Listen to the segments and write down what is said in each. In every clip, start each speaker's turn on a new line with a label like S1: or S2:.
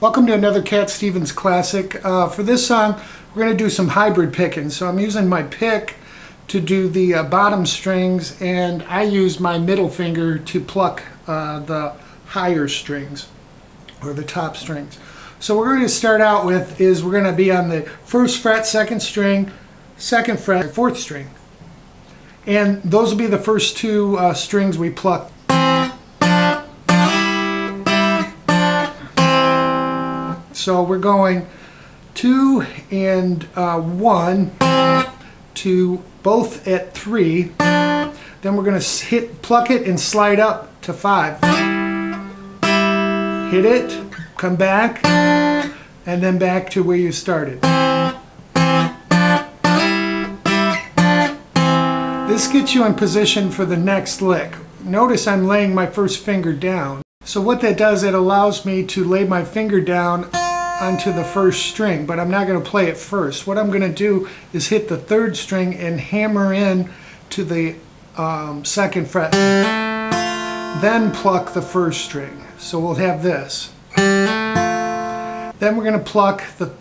S1: Welcome to another Cat Stevens classic. For this song, we're going to do some hybrid picking. So I'm using my pick to do the bottom strings, and I use my middle finger to pluck the higher strings, or the top strings. So what we're going to start out with is we're going to be on the first fret, second string, second fret, fourth string. And those will be the first two strings we pluck. So we're going 2 and 1 to both at 3. Then we're going to pluck it and slide up to 5. Hit it, come back, and then back to where you started. This gets you in position for the next lick. Notice I'm laying my first finger down. So what that does, it allows me to lay my finger down onto the first string, but I'm not going to play it first. What I'm going to do is hit the third string and hammer in to the second fret, then pluck the first string. So we'll have this. Then we're going to pluck the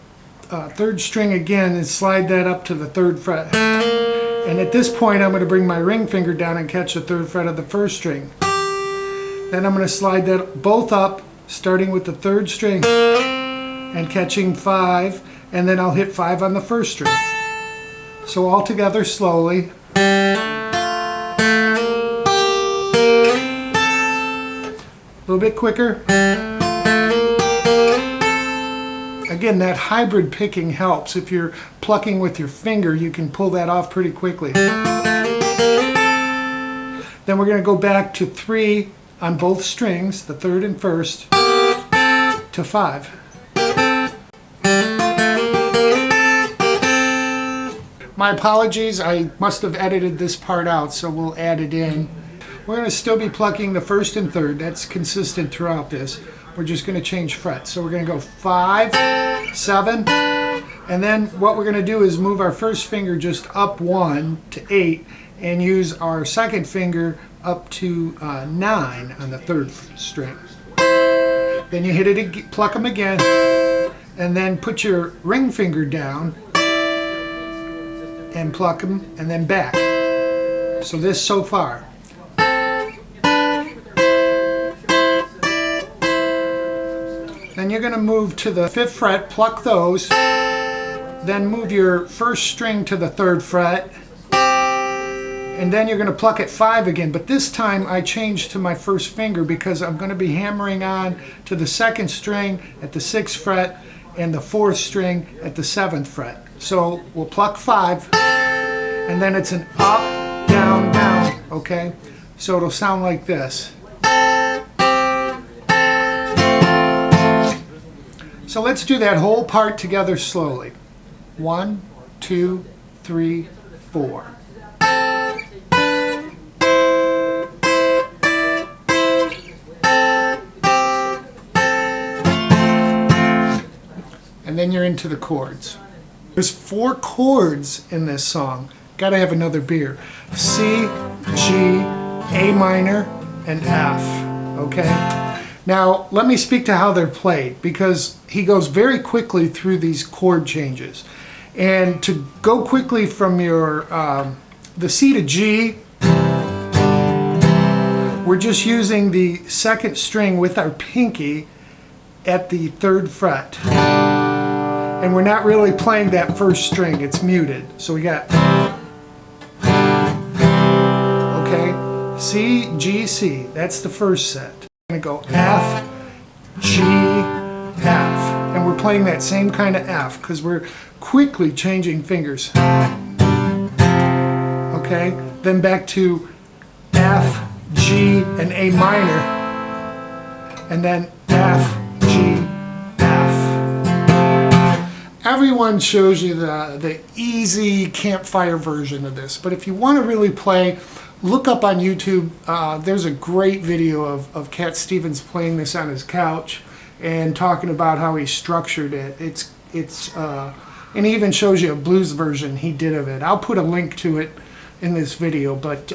S1: third string again and slide that up to the third fret. And at this point I'm going to bring my ring finger down and catch the third fret of the first string. Then I'm going to slide that both up, starting with the third string and catching 5, and then I'll hit 5 on the first string. So all together slowly. A little bit quicker. Again, that hybrid picking helps. If you're plucking with your finger, you can pull that off pretty quickly. Then we're going to go back to 3 on both strings, the third and first, to 5. My apologies, I must have edited this part out, so we'll add it in. We're going to still be plucking the first and third. That's consistent throughout this. We're just going to change frets. So we're going to go 5, 7, and then what we're going to do is move our first finger just up 1 to 8 and use our second finger up to 9 on the third string. Then you hit it, pluck them again, and then put your ring finger down and pluck them, and then back. So this so far. Then you're going to move to the 5th fret, pluck those, then move your first string to the 3rd fret, and then you're going to pluck at 5 again. But this time I changed to my first finger because I'm going to be hammering on to the 2nd string at the 6th fret and the 4th string at the 7th fret. So we'll pluck 5, and then it's an up, down, down, okay? So it'll sound like this. So let's do that whole part together slowly. 1, 2, 3, 4. And then you're into the chords. There's 4 chords in this song. Gotta have another beer. C, G, A minor, and F. Okay? Now, let me speak to how they're played, because he goes very quickly through these chord changes. And to go quickly from your the C to G, we're just using the 2nd string with our pinky at the 3rd fret. And we're not really playing that first string, it's muted. So we got, okay, C, G, C, that's the first set. We're going to go F, G, F. And we're playing that same kind of F because we're quickly changing fingers. Okay, then back to F, G, and A minor. And then F, G, everyone shows you the easy campfire version of this, but if you want to really play, look up on YouTube. There's a great video of Cat Stevens playing this on his couch and talking about how he structured it. And he even shows you a blues version he did of it. I'll put a link to it in this video, but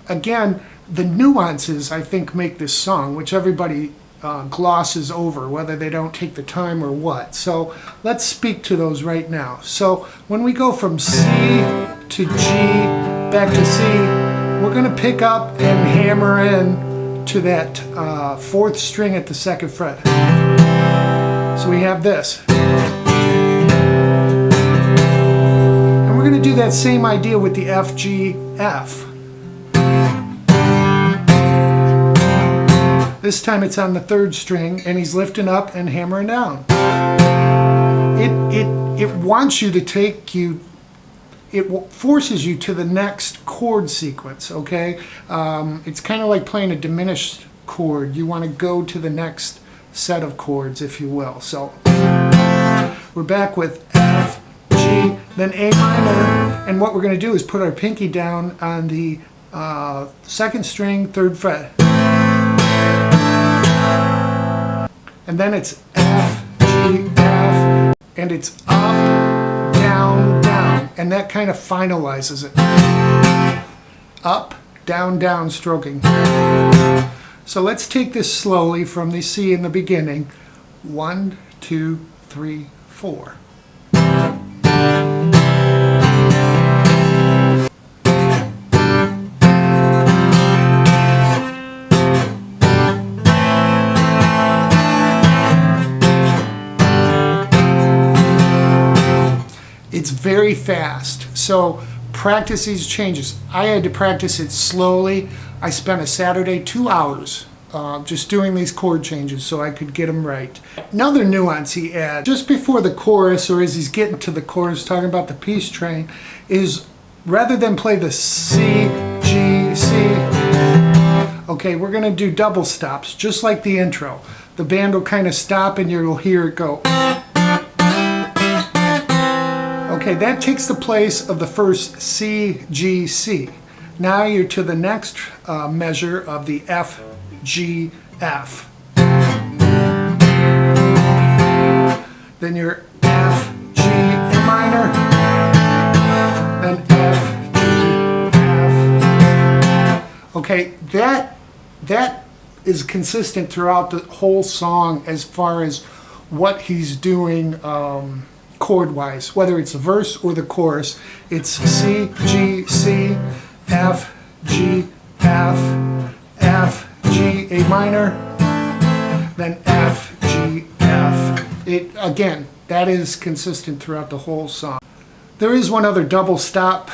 S1: again, the nuances I think make this song, which everybody glosses over, whether they don't take the time or what. So let's speak to those right now. So when we go from C to G back to C, we're going to pick up and hammer in to that 4th string at the 2nd fret. So we have this. And we're going to do that same idea with the F, G, F. This time it's on the 3rd string, and he's lifting up and hammering down. It wants you to take you, it forces you to the next chord sequence, okay? It's kind of like playing a diminished chord. You want to go to the next set of chords, if you will. So we're back with F, G, then A minor, and what we're going to do is put our pinky down on the 2nd string, 3rd fret. And then it's F, G, F, and it's up, down, down, and that kind of finalizes it. Up, down, down stroking. So let's take this slowly from the C in the beginning. 1, 2, 3, 4. It's very fast, so practice these changes. I had to practice it slowly. I spent a Saturday 2 hours just doing these chord changes so I could get them right. Another nuance he adds just before the chorus, or as he's getting to the chorus, talking about the peace train, is rather than play the C, G, C, okay, we're going to do double stops, just like the intro. The band will kind of stop and you'll hear it go. Okay, that takes the place of the first C, G, C. Now you're to the next measure of the F, G, F. Then you're F, G, A minor. Then F, G, F. Okay, that is consistent throughout the whole song as far as what he's doing chord-wise, whether it's the verse or the chorus. It's C, G, C, F, G, F, F, G, A minor, then F, G, F. Again, that is consistent throughout the whole song. There is one other double stop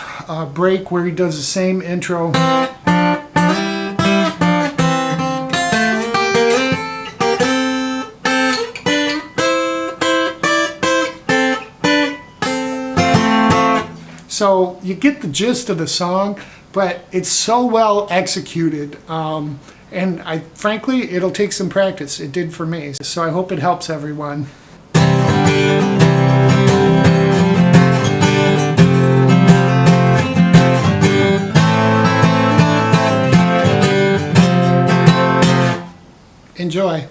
S1: break where he does the same intro. So you get the gist of the song, but it's so well executed, and frankly, it'll take some practice. It did for me, so I hope it helps everyone. Enjoy.